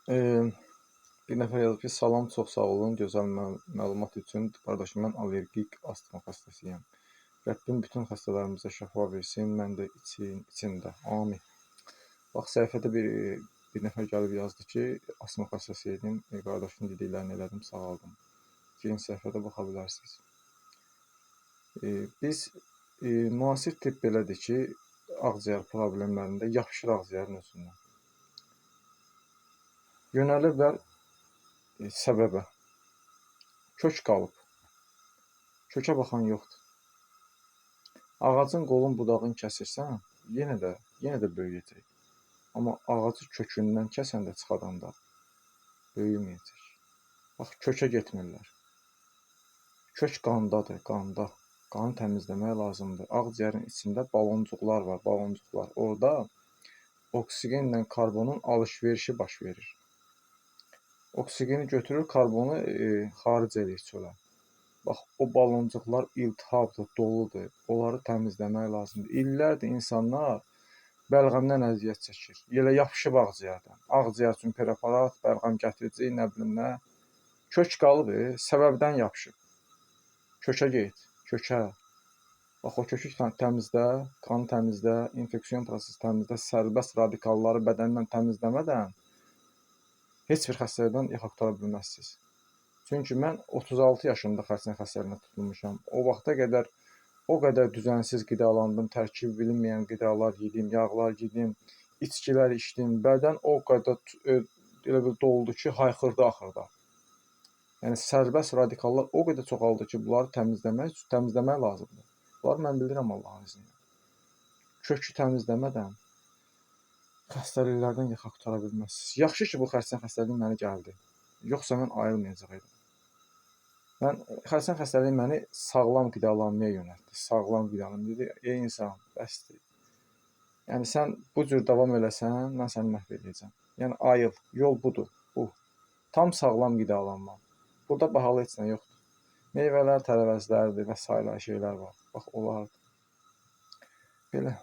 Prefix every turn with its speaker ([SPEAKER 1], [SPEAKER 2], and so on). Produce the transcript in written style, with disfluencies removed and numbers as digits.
[SPEAKER 1] Eee, Bir nəfər yazıb ki, salam, çox sağ olun, gözəl məlumat üçün. Qardaşım, mən allergik astma xəstəsiyəm. Rəbbim bütün xəstələrimizə şəfa versin, mən də içində. Amin. Bax, səhifədə bir nəfər gəlib yazdı ki, astma xəstəsi idim, qardaşın dediklərini elədim, sağaldım. İkinci səhifədə baxa bilərsiniz. Biz müasir tibb belədir ki, ağciyər problemlərində yapışır ağciyərin özündən. Yönəlirlər səbəbə. Kök qalıb. Kökə baxan yoxdur. Ağacın qolun budağını kəsirsən, yenə də böyüyəcək. Amma ağacı kökündən kəsəndə çıxadanda böyüməyəcək. Bax, kökə getmirlər. Kök qandadır, qanda. Qanı təmizləmək lazımdır. Ağciyərin içində baloncuqlar var, baloncuqlar. Orada oksigenlə karbonun alış-verişi baş verir. Oksigeni götürür, karbonu xaric edir çölə. Bax, o baloncuqlar iltihabdır, doludur. Onları təmizləmək lazımdır. İllərdir insanlar bəlğəmdən əziyyət çəkir. Elə yapışıb ağciyərdən. Ağciyər üçün preparat, bəlğəm gətirici, nə bilim nə. Kök qalıb, səbəbdən yapışıb. Kökə get, kökə. Bax, o kökü təmizlə, qanı təmizlə, infeksiyon prosesi təmizlə, sərbəst radikalları bədəndən təmizləmədən heç bir xəstəlikdən yaxa qurtara bilməzsiniz. Çünki mən 36 yaşımda xərçəng xəstəliyinə tutulmuşam. O vaxta qədər o qədər düzənsiz qidalandım, tərkibi bilinməyən qidalar yedim, yağlar yedim, içkilər içdim. Bədən o qədər elə bil doldu ki, hayxırdı axırda. Yəni sərbəst radikallar o qədər çoxaldı ki, bunları təmizləmək lazımdır. Bunları mən bilirəm Allahın izni ilə. Kökü təmizləmədən xəstəliklərdən yaxa qurtara bilməzsiniz. Yaxşı ki, bu xərçəng xəstəliyi mənə gəldi. Yoxsa mən ayılmayacaqdım. Xərçəng xəstəliyi məni sağlam qidalanmaya yönəltdi. Sağlam qidalanma dedi, ey insan, bəsdir. Yəni sən bu cür davam eləsən, mən səni məhv edəcəm. Yəni ayıl, yol budur, bu. Tam sağlam qidalanma. Burada bahalı heç nə yoxdur. Meyvələr, tərəvəzlərdir və sairə şeylər var. Bax, olardı. Belə.